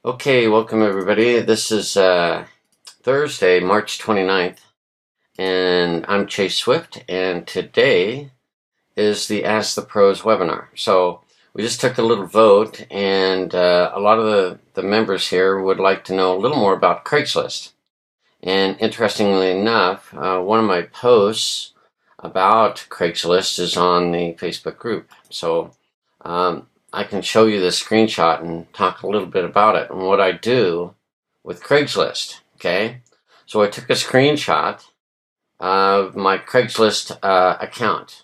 Okay, welcome everybody. This is Thursday, March 29th, and I'm Chase Swift, and today is the Ask the Pros webinar. So we just took a little vote, and a lot of the members here would like to know a little more about Craigslist. And interestingly enough, one of my posts about Craigslist is on the Facebook group. So I can show you the screenshot and talk a little bit about it and what I do with Craigslist. Okay, so I took a screenshot of my Craigslist account,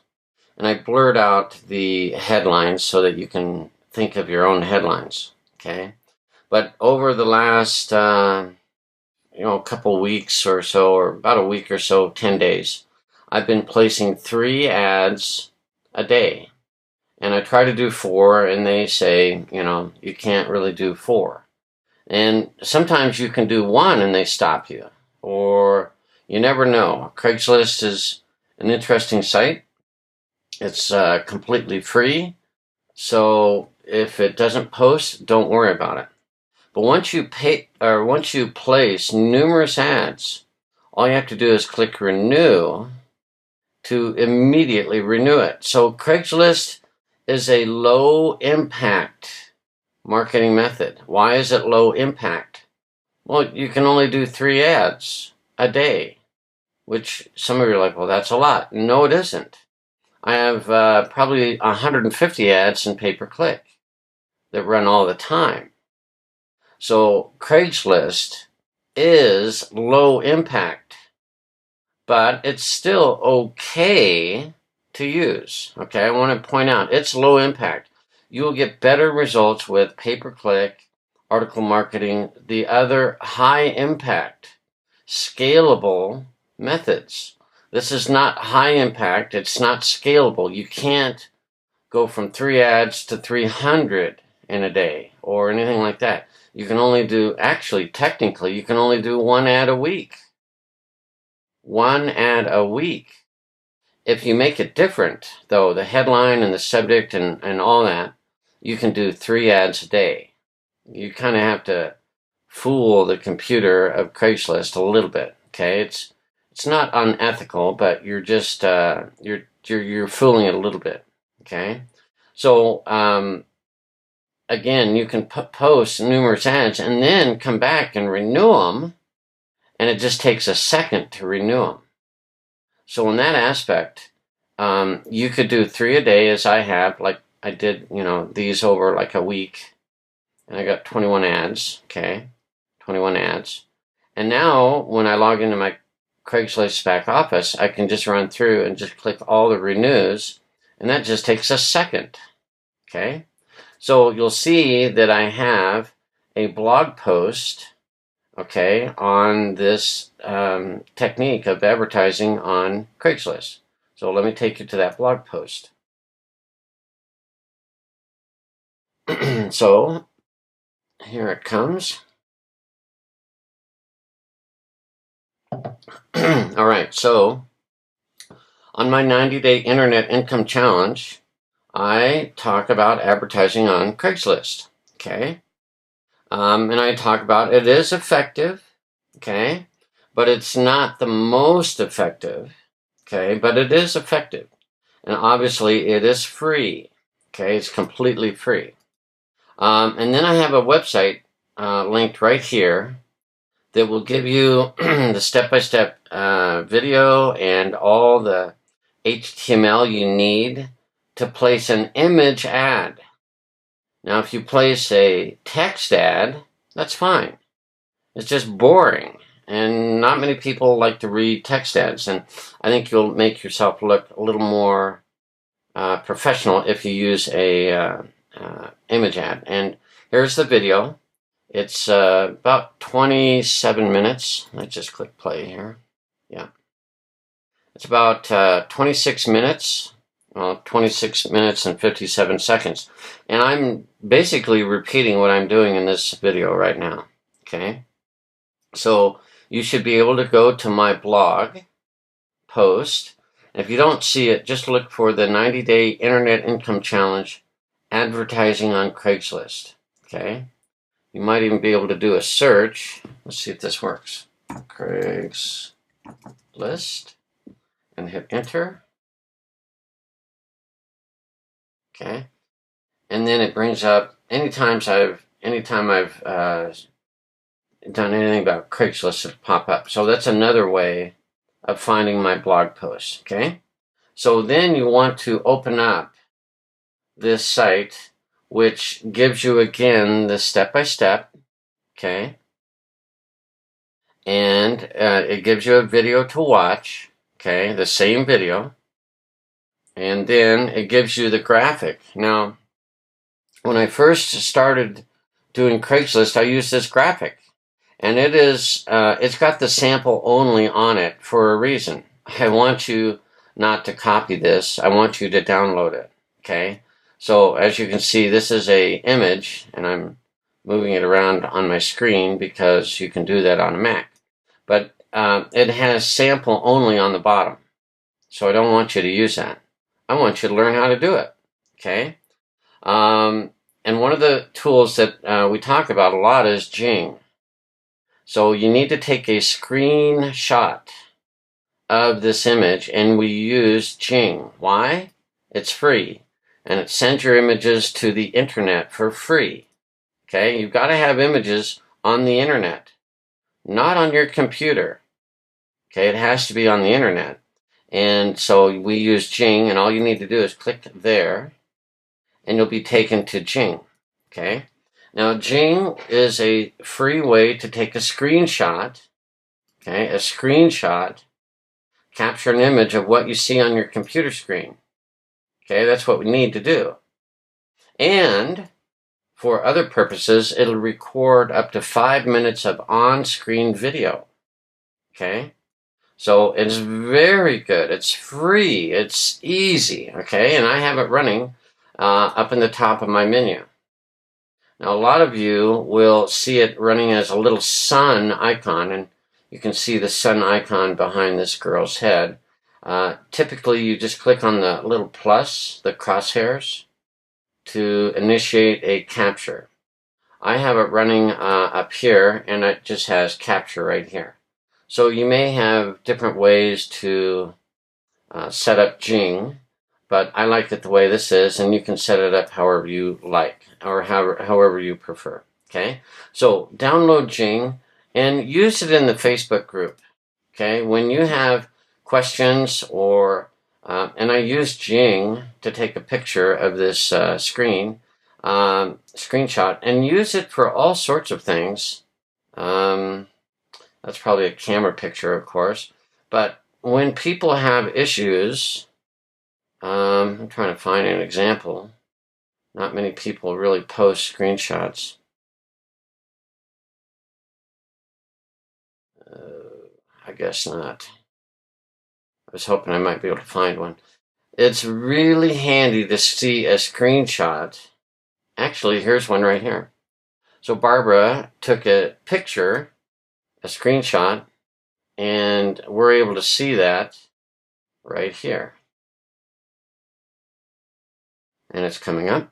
and I blurred out the headlines so that you can think of your own headlines. Okay, but over the last couple weeks or so, or about a week or so, 10 days, I've been placing 3 ads a day. And I try to do 4, and they say, you can't really do 4. And sometimes you can do 1 and they stop you. Or you never know. Craigslist is an interesting site. It's completely free. So if it doesn't post, don't worry about it. But once you place numerous ads, all you have to do is click renew to immediately renew it. So Craigslist is a low impact marketing method. Why is it low impact? Well, you can only do 3 ads a day, which some of you are like, well, that's a lot. No, it isn't. I have probably 150 ads in pay-per-click that run all the time. So Craigslist is low impact, but it's still okay to use. Okay, I want to point out it's low impact. You will get better results with pay-per-click, article marketing, the other high impact, scalable methods. This is not high impact. It's not scalable. You can't go from 3 ads to 300 in a day or anything like that. You can only do, technically, you can only do 1 ad a week. 1 ad a week. If you make it different, though, the headline and the subject and all that, you can do 3 ads a day. You kind of have to fool the computer of Craigslist a little bit. Okay, it's not unethical, but you're just you're fooling it a little bit. Okay, so again, you can post numerous ads and then come back and renew them, and it just takes a second to renew them. So in that aspect, you could do 3 a day, as I have, like I did, these over like a week, and I got 21 ads, okay, 21 ads. And now when I log into my Craigslist back office, I can just run through and just click all the renews, and that just takes a second, okay? So you'll see that I have a blog post, okay, on this technique of advertising on Craigslist. So let me take you to that blog post. So here it comes. All right, so on my 90-day internet income challenge, I talk about advertising on Craigslist, okay? And I talk about it is effective, okay? But it's not the most effective, okay? But it is effective. And obviously it is free, okay? It's completely free. And then I have a website linked right here that will give you the step-by-step video and all the HTML you need to place an image ad. Now, if you place a text ad, that's fine. It's just boring, and not many people like to read text ads, and I think you'll make yourself look a little more professional if you use a image ad. And here's the video. It's about 27 minutes. Let's just click play here. Yeah. It's about 26 minutes. Well, 26 minutes and 57 seconds. And I'm basically repeating what I'm doing in this video right now. Okay? So you should be able to go to my blog post. If you don't see it, just look for the 90-day Internet Income Challenge advertising on Craigslist. Okay? You might even be able to do a search. Let's see if this works. Craigslist, and hit enter. Okay, and then it brings up anytime I've done anything about Craigslist, it'll pop up. So that's another way of finding my blog post. Okay, so then you want to open up this site, which gives you again the step-by-step. Okay, and it gives you a video to watch. Okay, the same video. And then it gives you the graphic. Now, when I first started doing Craigslist, I used this graphic. And it's got the sample only on it for a reason. I want you not to copy this. I want you to download it. Okay? So, as you can see, this is a image, and I'm moving it around on my screen because you can do that on a Mac. But it has sample only on the bottom. So I don't want you to use that. I want you to learn how to do it. Okay? And one of the tools that we talk about a lot is Jing. So you need to take a screenshot of this image, and we use Jing. Why? It's free. And it sends your images to the internet for free. Okay? You've got to have images on the internet, not on your computer. Okay? It has to be on the internet. And so we use Jing, and all you need to do is click there, and you'll be taken to Jing. Okay? Now, Jing is a free way to take a screenshot, okay, a screenshot, capture an image of what you see on your computer screen. Okay, that's what we need to do. And for other purposes, it'll record up to 5 minutes of on-screen video. Okay? So it's very good. It's free. It's easy. Okay? And I have it running up in the top of my menu. Now, a lot of you will see it running as a little sun icon, and you can see the sun icon behind this girl's head. Typically, you just click on the little plus, the crosshairs, to initiate a capture. I have it running up here, and it just has capture right here. So you may have different ways to set up Jing, but I like it the way this is, and you can set it up however you like, or however you prefer. Okay? So download Jing and use it in the Facebook group. Okay? When you have questions or and I use Jing to take a picture of this screenshot, and use it for all sorts of things. That's probably a camera picture, of course. But when people have issues, I'm trying to find an example. Not many people really post screenshots. I guess not. I was hoping I might be able to find one. It's really handy to see a screenshot. Actually, here's one right here. So Barbara took a picture, a screenshot, and we're able to see that right here. And it's coming up.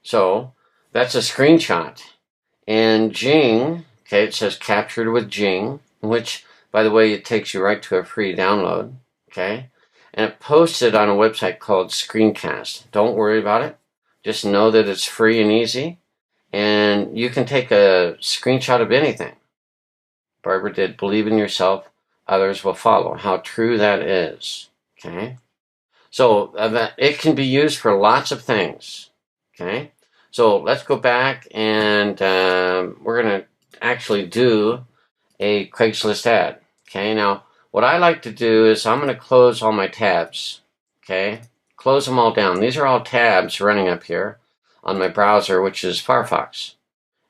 So that's a screenshot. And Jing, okay, it says captured with Jing, which, by the way, it takes you right to a free download, okay? And it posts it on a website called Screencast. Don't worry about it. Just know that it's free and easy. And you can take a screenshot of anything. Barbara did believe in yourself, others will follow. How true that is, okay? So it can be used for lots of things, okay? So let's go back, and we're going to actually do a Craigslist ad, okay? Now, what I like to do is I'm going to close all my tabs, okay? Close them all down. These are all tabs running up here on my browser, which is Firefox.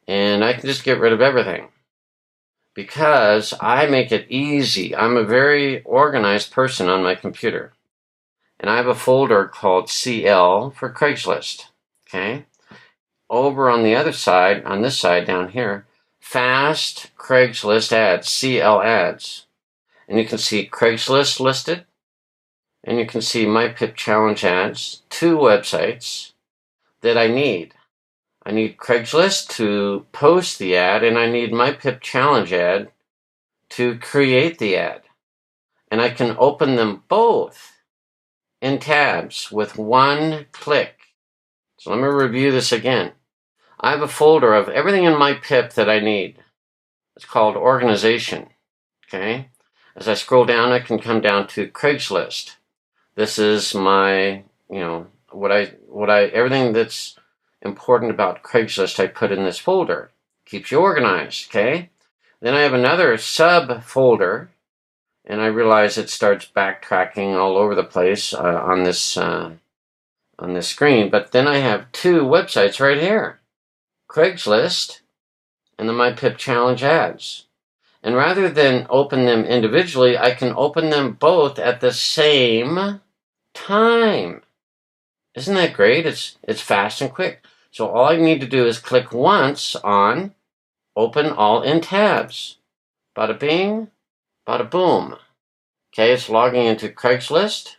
And I can just get rid of everything because I make it easy. I'm a very organized person on my computer. And I have a folder called CL for Craigslist, okay? Over on the other side, on this side down here, Fast Craigslist Ads, CL Ads. And you can see Craigslist listed, and you can see MyPiP Challenge Ads, 2 websites that I need. I need Craigslist to post the ad, and I need MyPiP challenge ad to create the ad. And I can open them both in tabs with one click. So let me review this again. I have a folder of everything in MyPiP that I need. It's called organization. Okay. As I scroll down, I can come down to Craigslist. This is my, everything that's important about Craigslist I put in this folder. Keeps you organized, okay? Then I have another subfolder, and I realize it starts backtracking all over the place on this screen. But then I have two websites right here: Craigslist and the MyPiP Challenge ads. And rather than open them individually, I can open them both at the same time. Isn't that great? It's fast and quick. So all I need to do is click once on Open All in Tabs. Bada bing, bada boom. Okay, it's logging into Craigslist.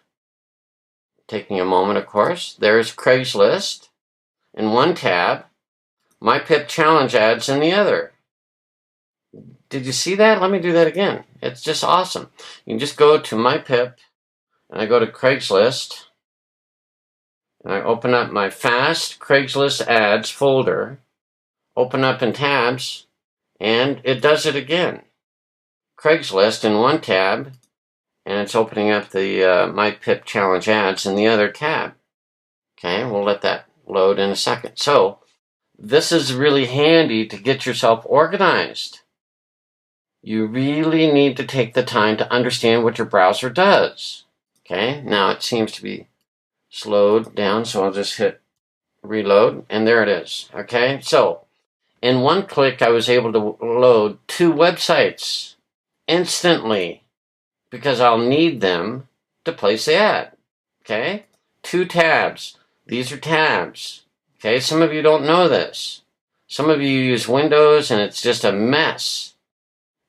Taking a moment, of course. There's Craigslist in one tab. MyPiP Challenge ads in the other. Did you see that? Let me do that again. It's just awesome. You can just go to MyPiP, and I go to Craigslist, and I open up my fast Craigslist ads folder, open up in tabs, and it does it again. Craigslist in one tab, and it's opening up the MyPiP Challenge ads in the other tab. Okay, we'll let that load in a second. So this is really handy to get yourself organized. You really need to take the time to understand what your browser does. Okay, now it seems to be slowed down, so I'll just hit reload, and there it is. Okay, so in one click, I was able to load two websites instantly because I'll need them to place the ad. Okay, two tabs. These are tabs. Okay, some of you don't know this. Some of you use Windows and it's just a mess.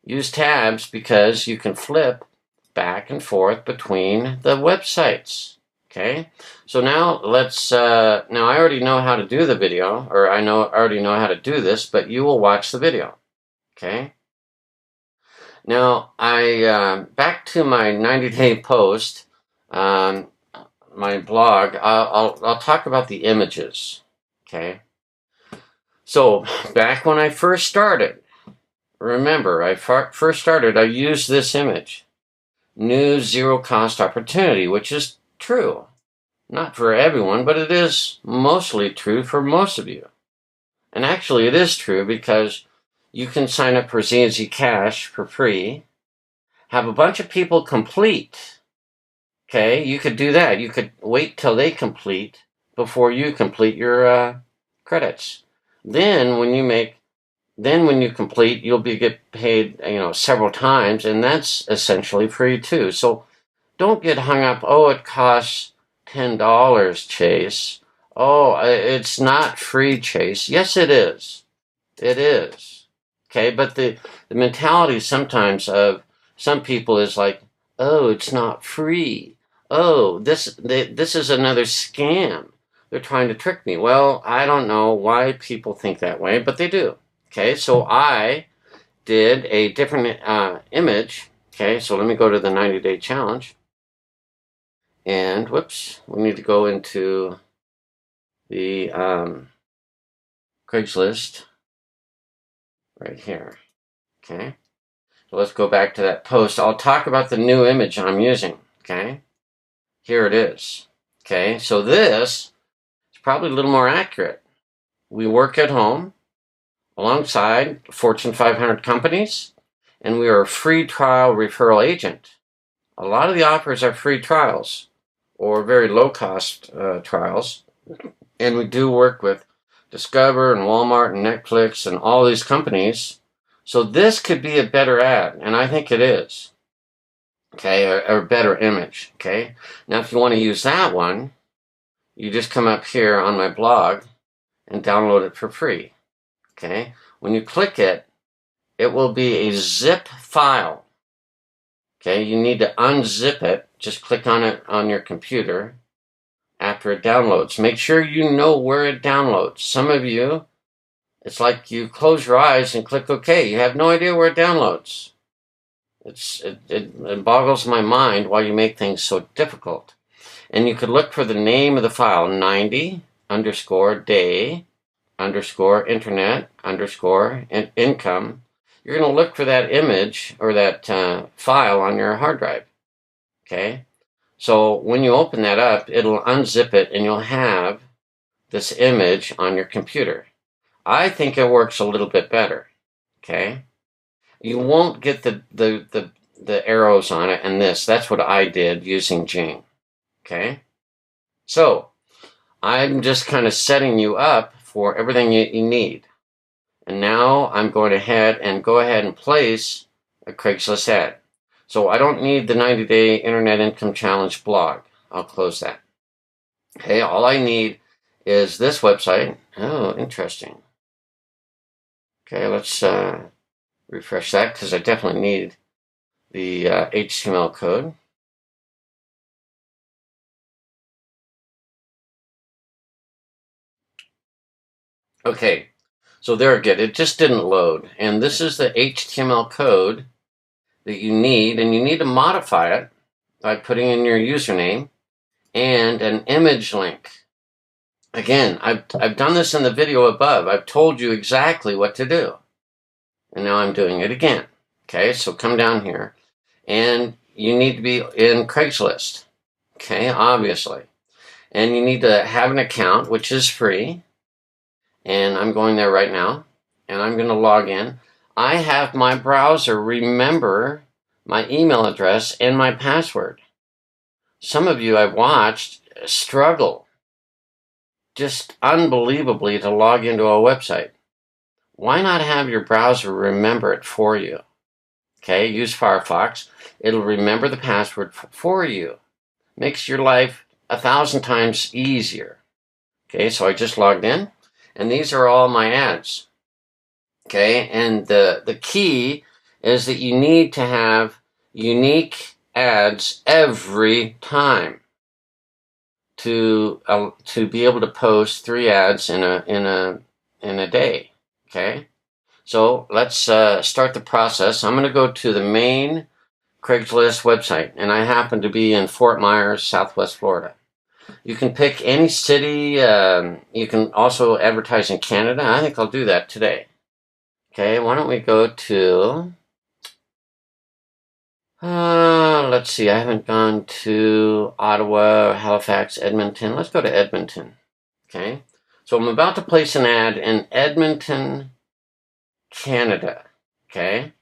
Use tabs because you can flip back and forth between the websites. Okay, so now let's, now I already know how to do the video, or I already know how to do this, but you will watch the video. Okay, now back to my 90-day post, my blog, I'll talk about the images. Okay, so back when I first started, remember, I used this image. New zero cost opportunity, which is true. Not for everyone, but it is mostly true for most of you. And actually it is true because you can sign up for Z&Z Cash for free, have a bunch of people complete. Okay, you could do that. You could wait till they complete before you complete your credits. Then when you complete, you'll get paid, several times, and that's essentially free too. So don't get hung up. Oh, it costs $10, Chase. Oh, it's not free, Chase. Yes, it is. It is. Okay, but the mentality sometimes of some people is like, oh, it's not free. Oh, this is another scam. They're trying to trick me. Well, I don't know why people think that way, but they do. Okay, so I did a different image. Okay, so let me go to the 90-day challenge. And, whoops, we need to go into the Craigslist right here. Okay, so let's go back to that post. I'll talk about the new image I'm using. Okay, here it is. Okay, so this is probably a little more accurate. We work at home alongside Fortune 500 companies, and we are a free trial referral agent. A lot of the offers are free trials or very low-cost trials, and we do work with Discover and Walmart and Netflix and all these companies. So this could be a better ad, and I think it is. Okay, or a better image. Okay, now if you want to use that one, you just come up here on my blog and download it for free. Okay, when you click it, it will be a zip file. Okay, you need to unzip it. Just click on it on your computer, after it downloads. Make sure you know where it downloads. Some of you, it's like you close your eyes and click OK. You have no idea where it downloads. It boggles my mind why you make things so difficult. And you could look for the name of the file, 90_day_internet_income. You're going to look for that image or that file on your hard drive. Okay? So when you open that up, it'll unzip it and you'll have this image on your computer. I think it works a little bit better. Okay? You won't get the arrows on it and this. That's what I did using Jing. Okay? So I'm just kind of setting you up for everything you need. And now I'm going ahead and place a Craigslist ad. So I don't need the 90-day Internet Income Challenge blog. I'll close that. Okay, all I need is this website. Oh, interesting. Okay, let's refresh that because I definitely need the HTML code. Okay, so there again, it just didn't load. And this is the HTML code that you need, and you need to modify it by putting in your username and an image link. Again, I've done this in the video above. I've told you exactly what to do. And now I'm doing it again. Okay, so come down here. And you need to be in Craigslist. Okay, obviously. And you need to have an account, which is free. And I'm going there right now. And I'm going to log in. I have my browser remember my email address and my password. Some of you I've watched struggle just unbelievably to log into a website. Why not have your browser remember it for you? Okay, use Firefox. It'll remember the password for you. Makes your life 1,000 times easier. Okay, so I just logged in, and these are all my ads. Okay, and the key is that you need to have unique ads every time to be able to post 3 ads in a day. Okay, so let's start the process. I'm going to go to the main Craigslist website, and I happen to be in Fort Myers, Southwest Florida. You can pick any city. You can also advertise in Canada. I think I'll do that today. Okay, why don't we go to, let's see, I haven't gone to Ottawa, Halifax, Edmonton. Let's go to Edmonton. Okay, so I'm about to place an ad in Edmonton, Canada. Okay,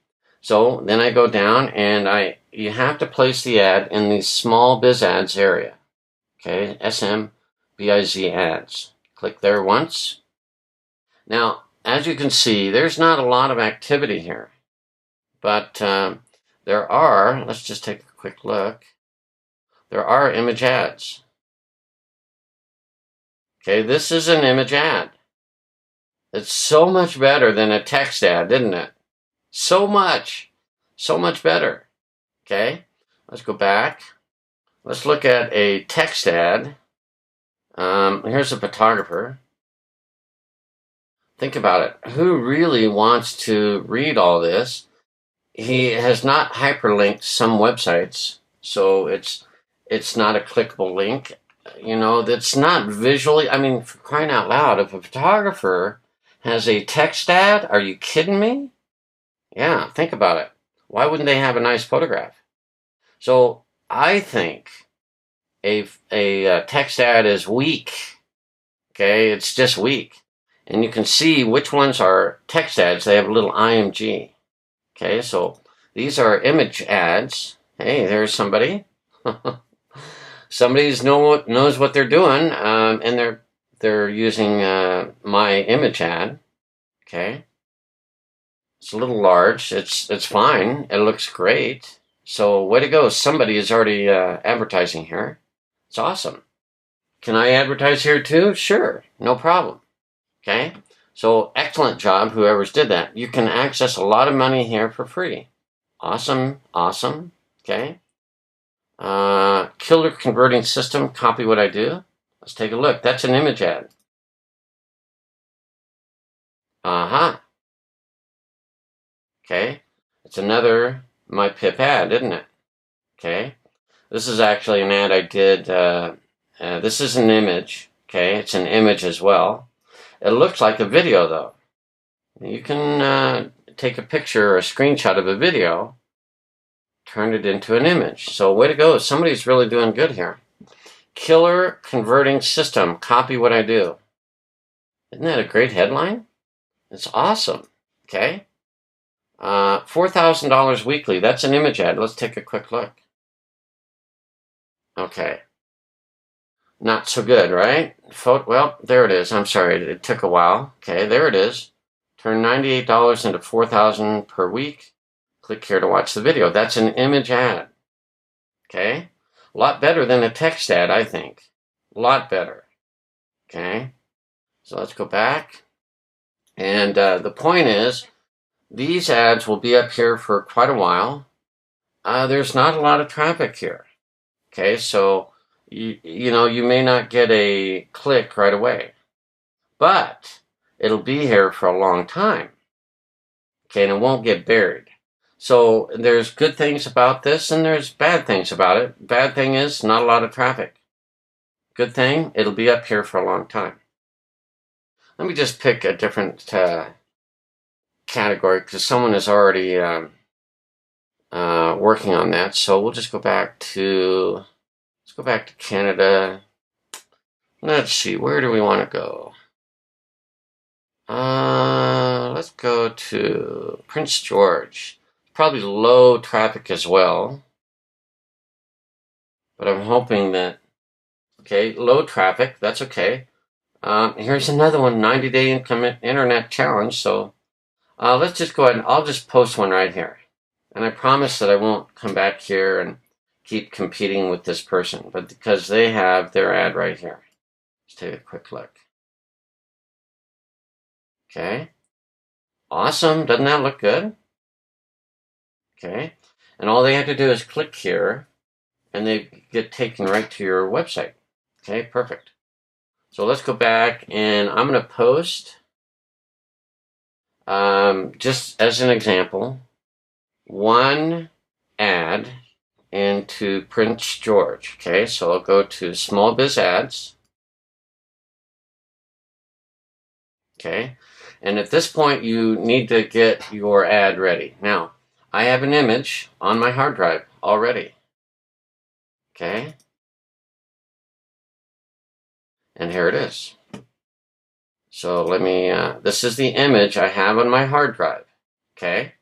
so then I go down and you have to place the ad in the small biz ads area. Okay, SMBIZ ads. Click there once. Now, as you can see, there's not a lot of activity here, but there are, let's just take a quick look, there are image ads. Okay, this is an image ad. It's so much better than a text ad, isn't it? So much better. Okay, let's go back. Let's look at a text ad. Here's a photographer. Think about it. Who really wants to read all this? He has not hyperlinked some websites, so it's not a clickable link. You know, that's not visually, I mean, for crying out loud, if a photographer has a text ad, are you kidding me? Yeah, think about it. Why wouldn't they have a nice photograph? So I think a text ad is weak. Okay, it's just weak. And you can see which ones are text ads. They have a little IMG. Okay, so these are image ads. Hey, there's somebody. Somebody knows what they're doing, and they're using my image ad. Okay, it's a little large. It's fine. It looks great. So way to go! Somebody is already advertising here. It's awesome. Can I advertise here too? Sure, no problem. Okay, so excellent job, whoever's did that. You can access a lot of money here for free. Awesome, awesome. Okay, killer converting system. Copy what I do. Let's take a look. That's an image ad. Okay. It's another MyPiP ad, isn't it? Okay. This is actually an ad I did. This is an image. Okay. It's an image as well. It looks like a video, though. You can take a picture or a screenshot of a video, turn it into an image. So way to go. Somebody's really doing good here. Killer converting system. Copy what I do. Isn't that a great headline? It's awesome. Okay. $4,000 weekly. That's an image ad. Let's take a quick look. Okay. Not so good, right? Well, there it is. I'm sorry. It took a while. Okay, there it is. Turn $98 into $4,000 per week. Click here to watch the video. That's an image ad. Okay? A lot better than a text ad, I think. A lot better. Okay? So let's go back. And the point is, these ads will be up here for quite a while. There's not a lot of traffic here. Okay, so you may not get a click right away, but it'll be here for a long time. Okay, and it won't get buried. So there's good things about this and there's bad things about it. Bad thing is not a lot of traffic. Good thing, it'll be up here for a long time. Let me just pick a different category because someone is already working on that. So we'll just go back to, let's go back to Canada. Let's see, where do we want to go? Let's go to Prince George. Probably low traffic as well. But I'm hoping that, okay, low traffic, that's okay. Here's another one, 90-day internet challenge. So let's just go ahead and I'll just post one right here. And I promise that I won't come back here and keep competing with this person, but because they have their ad right here. Let's take a quick look. Okay. Awesome. Doesn't that look good? Okay. And all they have to do is click here and they get taken right to your website. Okay, perfect. So let's go back and I'm going to post, just as an example, one ad into Prince George. Okay, so I'll go to Small Biz Ads. Okay, and at this point you need to get your ad ready. Now, I have an image on my hard drive already. Okay, and here it is. So let me, this is the image I have on my hard drive. Okay,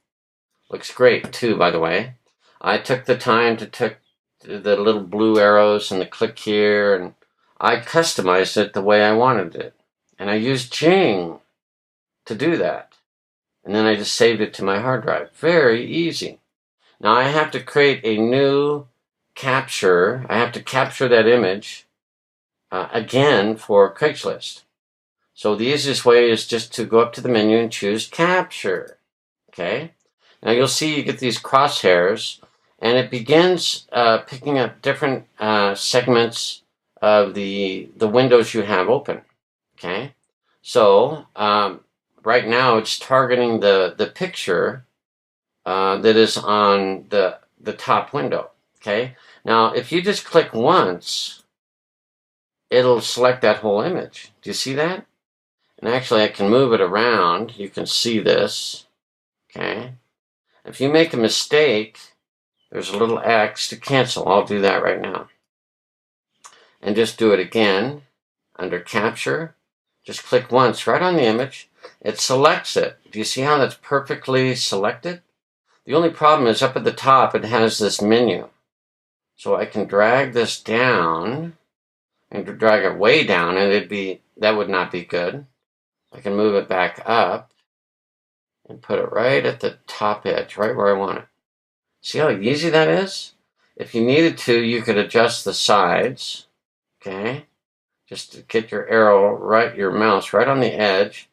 looks great too, by the way. I took the time to take the little blue arrows and the click here, and I customized it the way I wanted it. And I used Jing to do that. And then I just saved it to my hard drive. Very easy. Now I have to create a new capture. I have to capture that image again for Craigslist. So the easiest way is just to go up to the menu and choose capture. Okay. Now you'll see you get these crosshairs and it begins picking up different segments of the windows you have open. Okay. So right now it's targeting the picture that is on the top window. Okay. Now if you just click once, it'll select that whole image. Do you see that? And actually I can move it around. You can see this. Okay. If you make a mistake, there's a little X to cancel. I'll do that right now. And just do it again under capture. Just click once right on the image. It selects it. Do you see how that's perfectly selected? The only problem is up at the top it has this menu. So I can drag this down and drag it way down and that would not be good. I can move it back up and put it right at the top edge, right where I want it. See how easy that is? If you needed to, you could adjust the sides. Okay? Just to get your arrow right, your mouse right on the edge,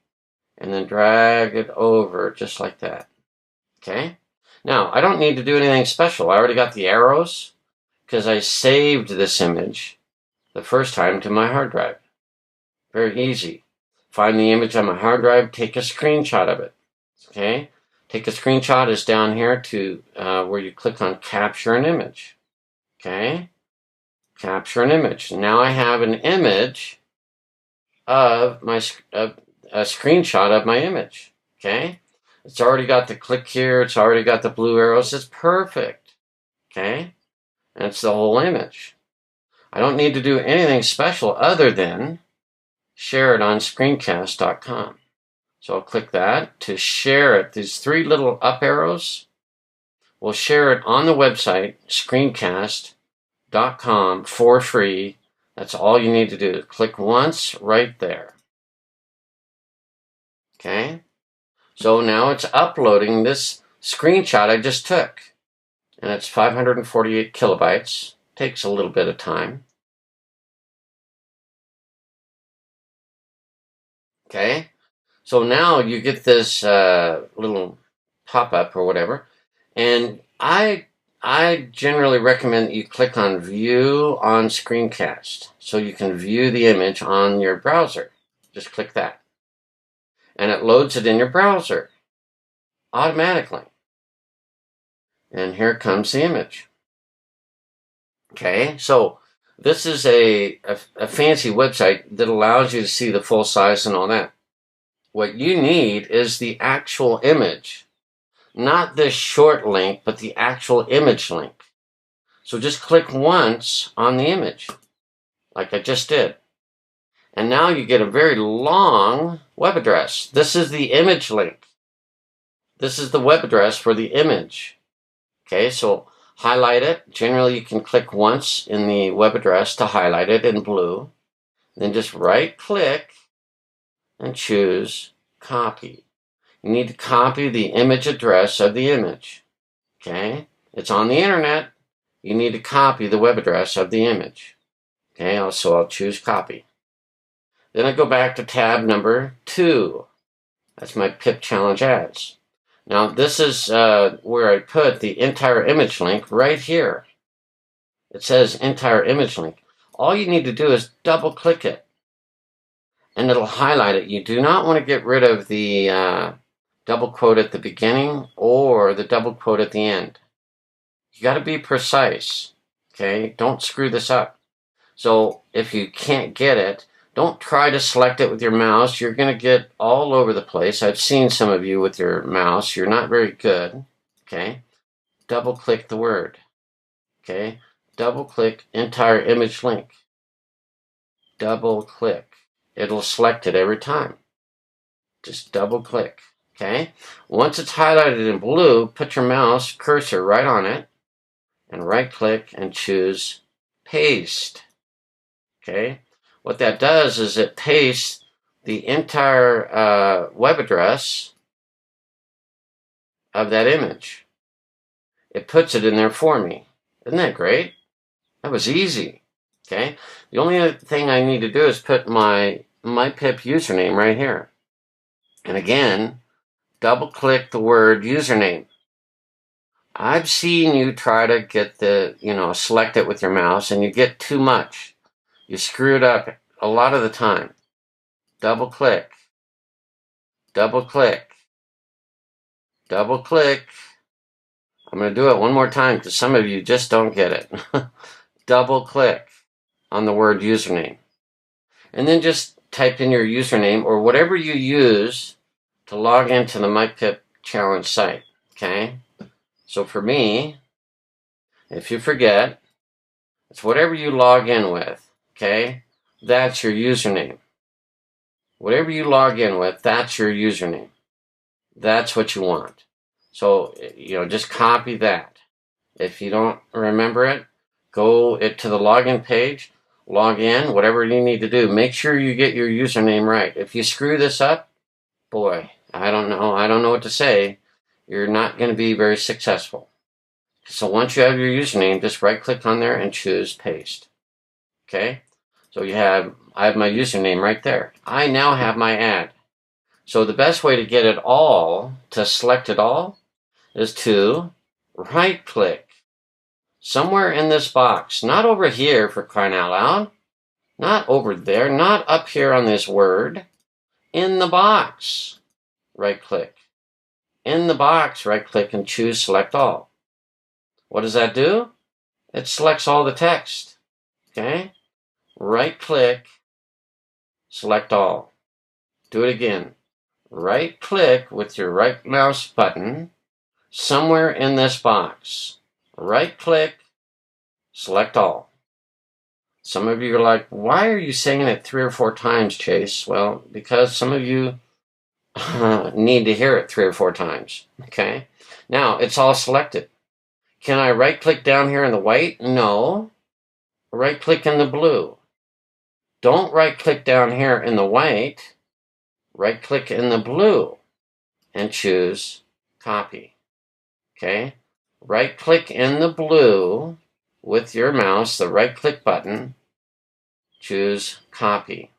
and then drag it over just like that. Okay? Now, I don't need to do anything special. I already got the arrows because I saved this image the first time to my hard drive. Very easy. Find the image on my hard drive, take a screenshot of it. Okay? Take a screenshot is down here to where you click on capture an image. Okay? Capture an image. Now I have an image of my a screenshot of my image. Okay? It's already got the click here. It's already got the blue arrows. It's perfect. Okay? And it's the whole image. I don't need to do anything special other than share it on screencast.com. So I'll click that to share it. These three little up arrows will share it on the website, screencast.com, for free. That's all you need to do. Click once right there. Okay? So now it's uploading this screenshot I just took. And it's 548 kilobytes. Takes a little bit of time. Okay? So now you get this little pop-up or whatever. And I generally recommend that you click on View on Screencast. So you can view the image on your browser. Just click that. And it loads it in your browser automatically. And here comes the image. Okay, so this is a fancy website that allows you to see the full size and all that. What you need is the actual image. Not this short link, but the actual image link. So just click once on the image, like I just did. And now you get a very long web address. This is the image link. This is the web address for the image. Okay, so highlight it. Generally, you can click once in the web address to highlight it in blue. Then just right-click and choose Copy. You need to copy the image address of the image. Okay? It's on the internet. You need to copy the web address of the image. Okay, so I'll choose Copy. Then I go back to tab number 2. That's my PIP Challenge ads. Now this is where I put the entire image link right here. It says entire image link. All you need to do is double click it and it'll highlight it. You do not want to get rid of the double quote at the beginning or the double quote at the end. You got to be precise. Okay, don't screw this up. So if you can't get it, don't try to select it with your mouse. You're going to get all over the place. I've seen some of you with your mouse. You're not very good. Okay. Double click the word. Okay. Double click entire image link. Double click. It'll select it every time. Just double click. Okay. Once it's highlighted in blue, put your mouse cursor right on it and right click and choose paste. Okay. What that does is it pastes the entire web address of that image. It puts it in there for me. Isn't that great? That was easy. Okay. The only other thing I need to do is put my MyPiP username right here. And again, double click the word username. I've seen you try to get the, select it with your mouse and you get too much. You screw it up a lot of the time. Double click. Double click. Double click. I'm going to do it one more time because some of you just don't get it. Double click on the word username. And then just type in your username or whatever you use to log into the MyPiP Challenge site. Okay? So for me, if you forget, it's whatever you log in with. Okay? That's your username. Whatever you log in with, that's your username. That's what you want. So, just copy that. If you don't remember it, go to the login page, log in, whatever you need to do. Make sure you get your username right. If you screw this up, boy, I don't know what to say. You're not going to be very successful. So once you have your username, just right click on there and choose paste. Okay? So I have my username right there. I now have my ad. So the best way to get it all, to select it all, is to right-click somewhere in this box. Not over here, for crying out loud. Not over there, not up here on this word. In the box, right-click. In the box, right-click and choose Select All. What does that do? It selects all the text. Okay? Right-click, select all. Do it again. Right-click with your right mouse button somewhere in this box. Right-click, select all. Some of you are like, why are you saying it 3 or 4 times, Chase? Well, because some of you need to hear it 3 or 4 times. Okay? Now, it's all selected. Can I right-click down here in the white? No. Right-click in the blue. Don't right-click down here in the white. Right-click in the blue and choose Copy. Okay? Right-click in the blue with your mouse, the right-click button, choose Copy.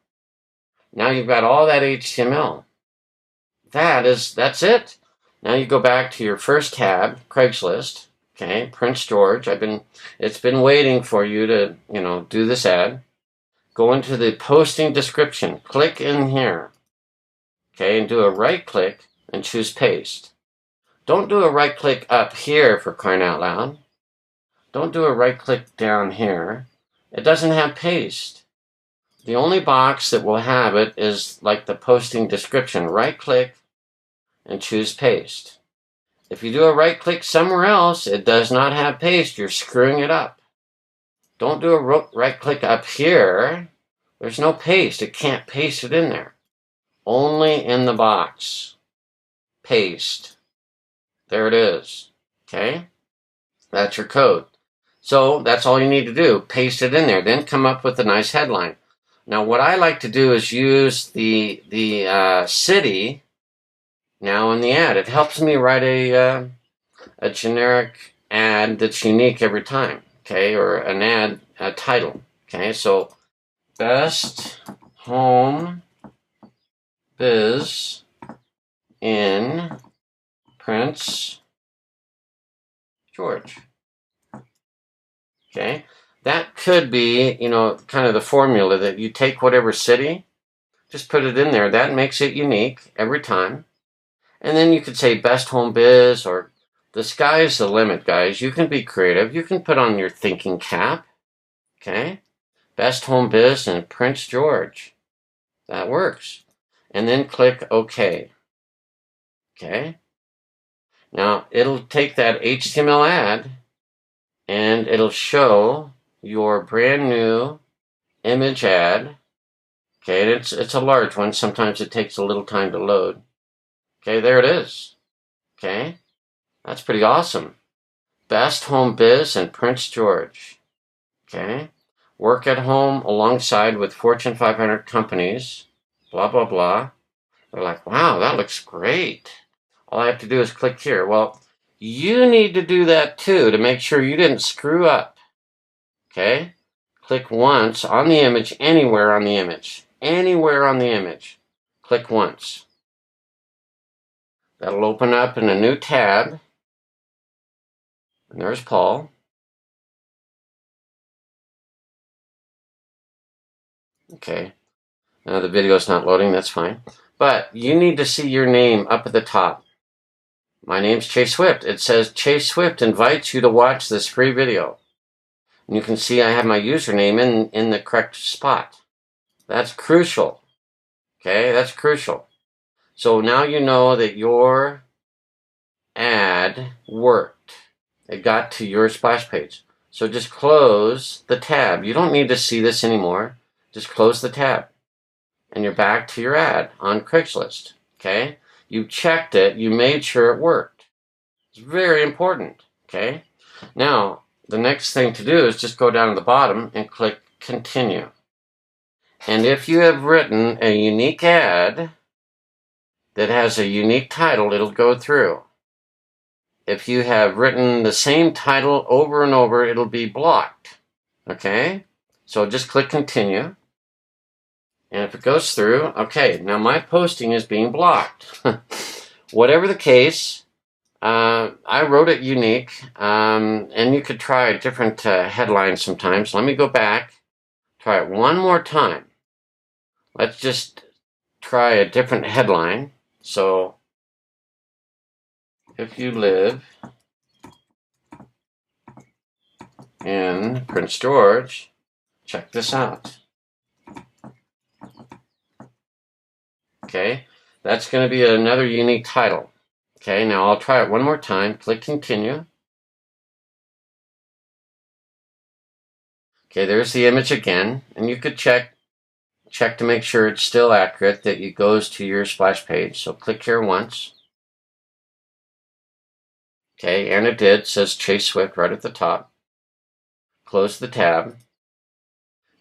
Now you've got all that HTML. That's it. Now you go back to your first tab, Craigslist. Okay, Prince George. It's been waiting for you to, do this ad. Go into the posting description. Click in here. Okay, and do a right click and choose paste. Don't do a right click up here, for crying out loud. Don't do a right click down here. It doesn't have paste. The only box that will have it is like the posting description. Right click and choose paste. If you do a right click somewhere else, it does not have paste. You're screwing it up. Don't do a right click up here. There's no paste. It can't paste it in there. Only in the box. Paste. There it is. Okay? That's your code. So that's all you need to do. Paste it in there. Then come up with a nice headline. Now what I like to do is use the city now in the ad. It helps me write a generic ad that's unique every time. Okay? Or an ad title. Okay? So best home biz in Prince George. Okay, that could be, kind of the formula that you take whatever city, just put it in there. That makes it unique every time. And then you could say best home biz, or the sky's the limit, guys. You can be creative. You can put on your thinking cap. Okay, best home biz in Prince George. That works. And then click OK. Okay. Now, it'll take that HTML ad and it'll show your brand new image ad. Okay, and it's a large one. Sometimes it takes a little time to load. Okay, there it is. Okay, that's pretty awesome. Best home biz in Prince George. Okay, work at home alongside with Fortune 500 companies. Blah, blah, blah. They're like, wow, that looks great. All I have to do is click here. Well, you need to do that too to make sure you didn't screw up. Okay? Click once on the image, anywhere on the image. Anywhere on the image. Click once. That'll open up in a new tab. And there's Paul. Okay. Now the video's not loading, that's fine. But you need to see your name up at the top. My name's Chase Swift. It says Chase Swift invites you to watch this free video. And you can see I have my username in the correct spot. That's crucial. Okay, that's crucial. So now you know that your ad worked. It got to your splash page. So just close the tab. You don't need to see this anymore. Just close the tab. And you're back to your ad on Craigslist. Okay? You checked it. You made sure it worked. It's very important. Okay? Now, the next thing to do is just go down to the bottom and click Continue. And if you have written a unique ad that has a unique title, it'll go through. If you have written the same title over and over, it'll be blocked. Okay? So just click Continue. And if it goes through, okay, now my posting is being blocked. Whatever the case, I wrote it unique, and you could try different headlines sometimes. Let me go back, try it one more time. Let's just try a different headline. So, if you live in Prince George, check this out. Okay, that's going to be another unique title. Okay, now I'll try it one more time. Click continue. Okay, there's the image again, and you could check to make sure it's still accurate, that it goes to your splash page. So click here once. Okay, and it did. It says Chase Swift right at the top. Close the tab.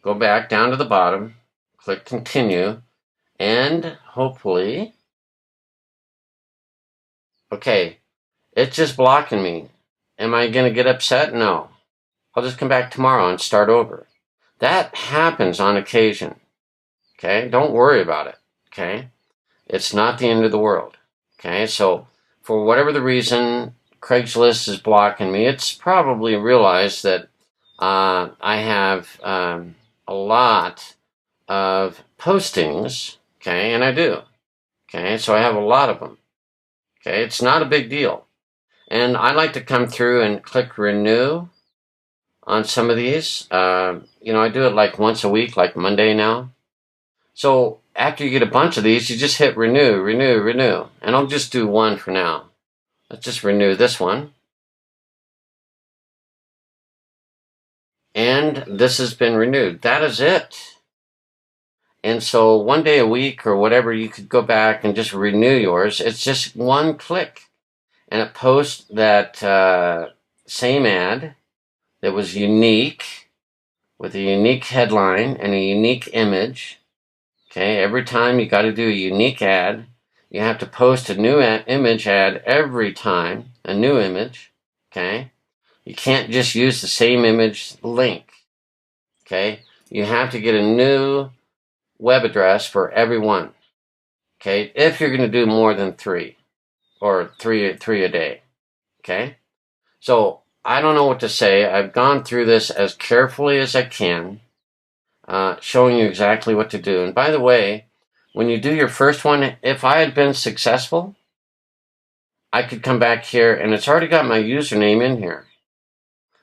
Go back down to the bottom. Click continue. And hopefully, okay, it's just blocking me. Am I going to get upset? No. I'll just come back tomorrow and start over. That happens on occasion. Okay, don't worry about it. Okay, it's not the end of the world. Okay, so for whatever the reason, Craigslist is blocking me. It's probably realized that I have a lot of postings. Okay, and I do. Okay, so I have a lot of them. Okay, it's not a big deal. And I like to come through and click renew on some of these. You know, I do it like once a week, like Monday now. So after you get a bunch of these, you just hit renew, renew, renew. And I'll just do one for now. Let's just renew this one. And this has been renewed. That is it. And so one day a week or whatever, you could go back and just renew yours. It's just one click. And it posts that same ad that was unique, with a unique headline and a unique image. Okay, every time you got to do a unique ad. You have to post a new image ad every time, a new image. Okay, you can't just use the same image link. Okay, you have to get a new web address for every one. Okay, if you're going to do more than three, or three a day. Okay, so I don't know what to say. I've gone through this as carefully as I can, showing you exactly what to do. And by the way, when you do your first one, if I had been successful, I could come back here and it's already got my username in here.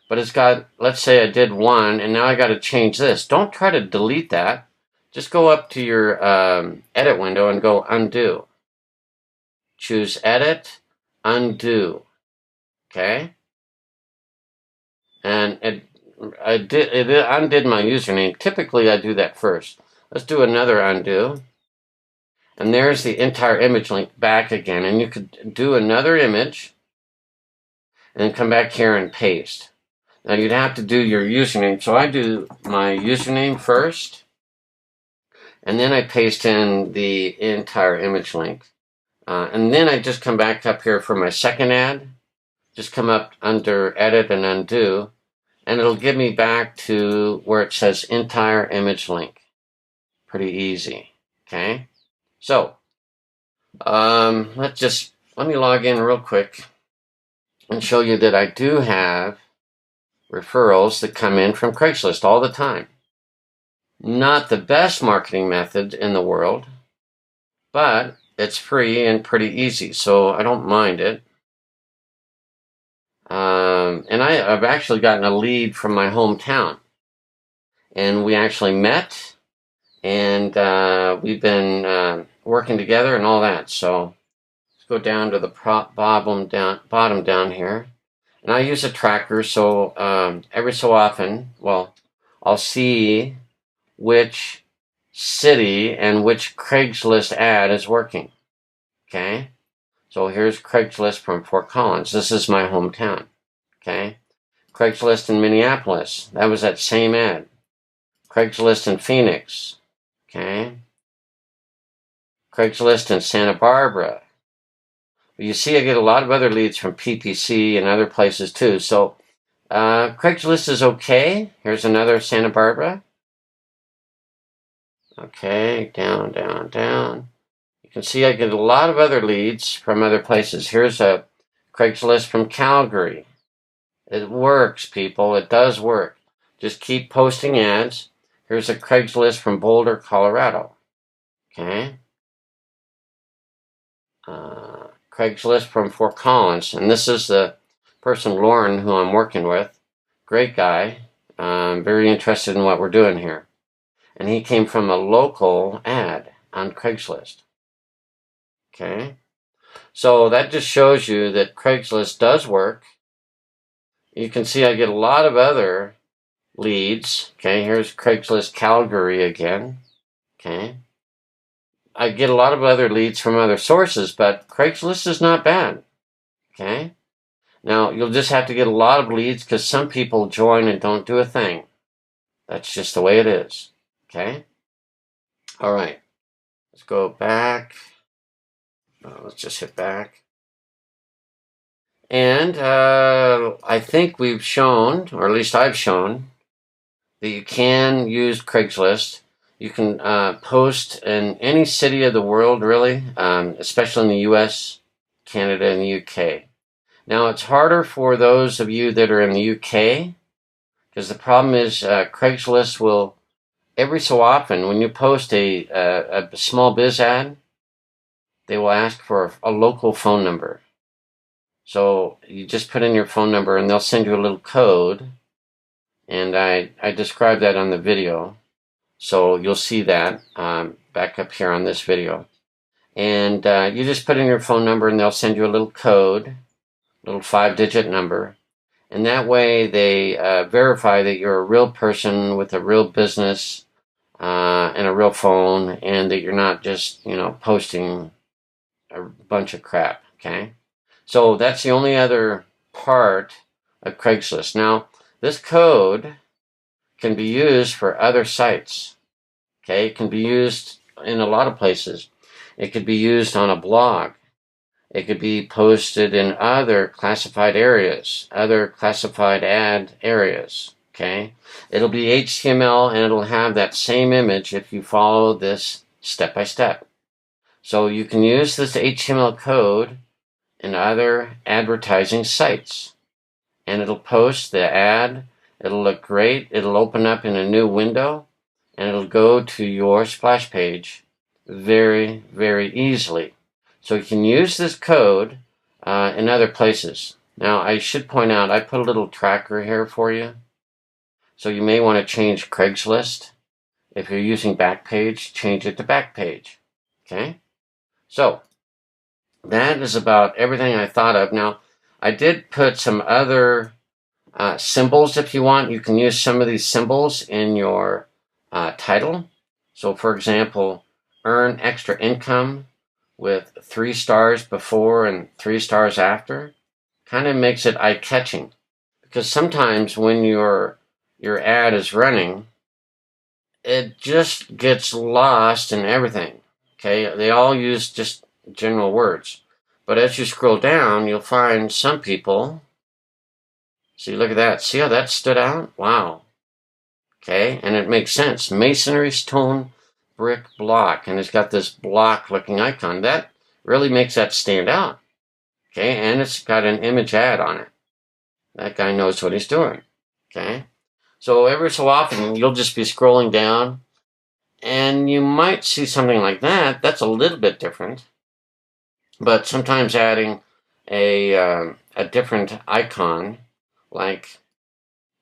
But it's got, let's say I did one and now I got to change this. Don't try to delete that. Just go up to your edit window and go undo. Choose edit, undo. Okay? And it undid my username. Typically I do that first. Let's do another undo. And there's the entire image link back again. And you could do another image and then come back here and paste. Now you'd have to do your username. So I do my username first. And then I paste in the entire image link. And then I just come back up here for my second ad. Just come up under edit and undo. And it'll give me back to where it says entire image link. Pretty easy. Okay. So, let me log in real quick and show you that I do have referrals that come in from Craigslist all the time. Not the best marketing method in the world, but it's free and pretty easy, so I don't mind it. And I've actually gotten a lead from my hometown, and we actually met, and we've been working together and all that. So let's go down to the bottom down here, and I use a tracker. So every so often, well, I'll see which city and which Craigslist ad is working. Okay, so here's Craigslist from Fort Collins. This is my hometown. Okay, Craigslist in Minneapolis. That was that same ad. Craigslist in Phoenix. Okay. Craigslist in Santa Barbara. You see, I get a lot of other leads from PPC and other places too. So Craigslist is okay. Here's another Santa Barbara. Okay, down, down, down. You can see I get a lot of other leads from other places. Here's a Craigslist from Calgary. It works, people. It does work. Just keep posting ads. Here's a Craigslist from Boulder, Colorado. Okay. Craigslist from Fort Collins. And this is the person, Lauren, who I'm working with. Great guy. Very interested in what we're doing here. And he came from a local ad on Craigslist. Okay. So that just shows you that Craigslist does work. You can see I get a lot of other leads. Okay, here's Craigslist Calgary again. Okay. I get a lot of other leads from other sources, but Craigslist is not bad. Okay. Now, you'll just have to get a lot of leads because some people join and don't do a thing. That's just the way it is. Okay. All right. Let's go back. Let's just hit back. And I think we've shown, or at least I've shown, that you can use Craigslist. You can post in any city of the world, really, especially in the US, Canada, and the UK. Now, it's harder for those of you that are in the UK, because the problem is Craigslist will, every so often, when you post a small biz ad, they will ask for a local phone number. So you just put in your phone number and they'll send you a little code. And I described that on the video. So you'll see that back up here on this video. And you just put in your phone number and they'll send you a little code, a little 5-digit number. And that way they verify that you're a real person with a real business and a real phone, and that you're not just, posting a bunch of crap, okay? So that's the only other part of Craigslist. Now, this code can be used for other sites, okay? It can be used in a lot of places. It could be used on a blog. It could be posted in other classified areas, other classified ad areas, okay? It'll be HTML and it'll have that same image if you follow this step by step. So you can use this HTML code in other advertising sites, and it'll post the ad. It'll look great. It'll open up in a new window, and it'll go to your splash page very, very easily. So you can use this code in other places. Now, I should point out, I put a little tracker here for you. So you may want to change Craigslist. If you're using Backpage, change it to Backpage. Okay? So that is about everything I thought of. Now, I did put some other symbols if you want. You can use some of these symbols in your title. So, for example, earn extra income with 3 stars before and 3 stars after. Kind of makes it eye-catching. Because sometimes when your ad is running, it just gets lost in everything. Okay, they all use just general words. But as you scroll down, you'll find some people. See, look at that. See how that stood out? Wow. Okay, and it makes sense. Masonry, stone, brick, block. And it's got this block-looking icon. That really makes that stand out. Okay, and it's got an image ad on it. That guy knows what he's doing. Okay, so every so often, you'll just be scrolling down, and you might see something like that. That's a little bit different. But sometimes adding a different icon, like,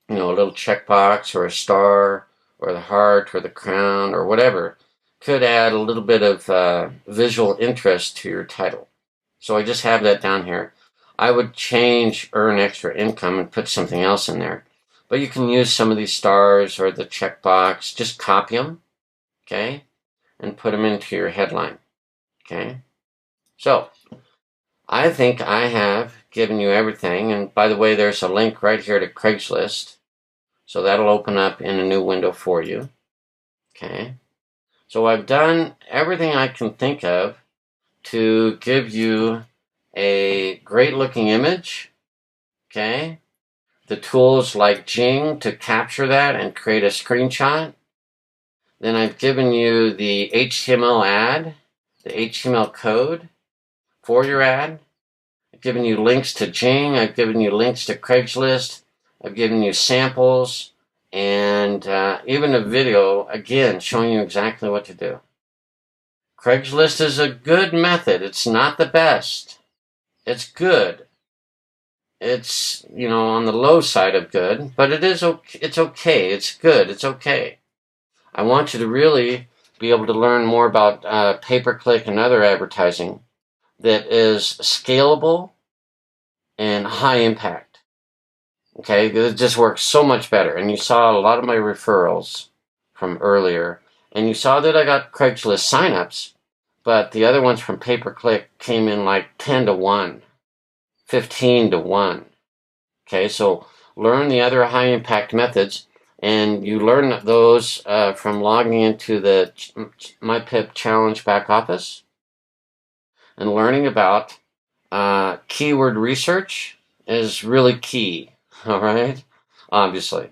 a little checkbox or a star or the heart or the crown or whatever, could add a little bit of visual interest to your title. So I just have that down here. I would change earn extra income and put something else in there. But you can use some of these stars or the checkbox. Just copy them, okay, and put them into your headline, okay? So, I think I have given you everything. And by the way, there's a link right here to Craigslist. So that'll open up in a new window for you. Okay. So I've done everything I can think of to give you a great looking image. Okay. The tools like Jing to capture that and create a screenshot. Then I've given you the HTML ad, the HTML code for your ad. I've given you links to Jing. I've given you links to Craigslist. I've given you samples and even a video, again, showing you exactly what to do. Craigslist is a good method. It's not the best. It's good. It's, on the low side of good, but it's okay. It's good. It's okay. I want you to really be able to learn more about pay-per-click and other advertising that is scalable and high impact. Okay, it just works so much better. And you saw a lot of my referrals from earlier, and you saw that I got Craigslist signups, but the other ones from pay-per-click came in like 10 to 1, 15 to 1. Okay, so learn the other high impact methods, and you learn those from logging into the MyPiP challenge back office and learning about keyword research is really key. All right, obviously.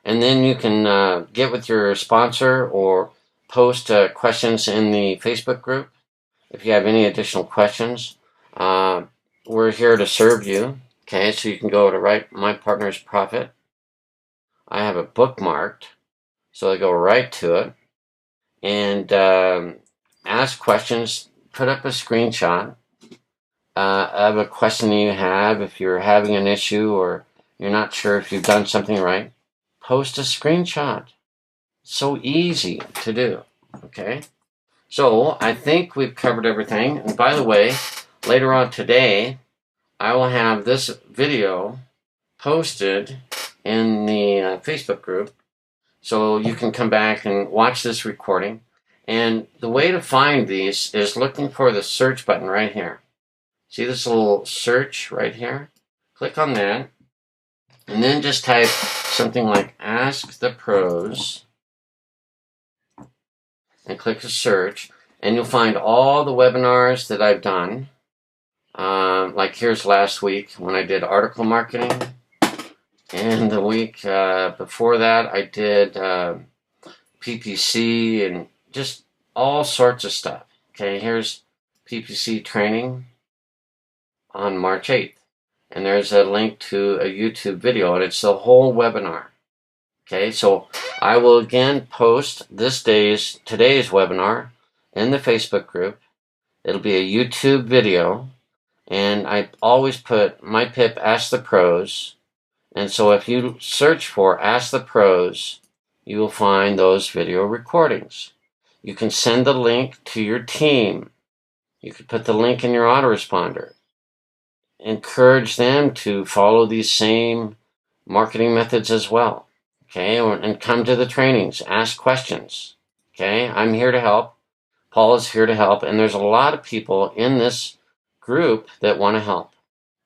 And then you can get with your sponsor or post questions in the Facebook group if you have any additional questions. We're here to serve you. Okay, so you can go to Write My Partner's Profit. I have it bookmarked, so I go right to it. And ask questions, put up a screenshot of a question you have. If you're having an issue or you're not sure if you've done something right, post a screenshot. So easy to do, okay? So I think we've covered everything. And by the way, later on today, I will have this video posted in the Facebook group, so you can come back and watch this recording. And the way to find these is looking for the search button right here. See this little search right here? Click on that, and then just type something like Ask the Pros, and click the search, and you'll find all the webinars that I've done. Like here's last week when I did article marketing, and the week before that I did PPC and just all sorts of stuff. Okay, here's PPC training on March 8th. And there's a link to a YouTube video, and it's the whole webinar. Okay, so I will again post today's webinar in the Facebook group. It'll be a YouTube video, and I always put MyPiP Ask the Pros. And so if you search for Ask the Pros, you will find those video recordings. You can send the link to your team. You could put the link in your autoresponder. Encourage them to follow these same marketing methods as well. Okay, and come to the trainings, ask questions. Okay, I'm here to help. Paul is here to help, and there's a lot of people in this group that want to help.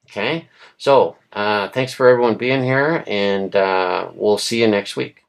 Okay, so thanks for everyone being here, and we'll see you next week.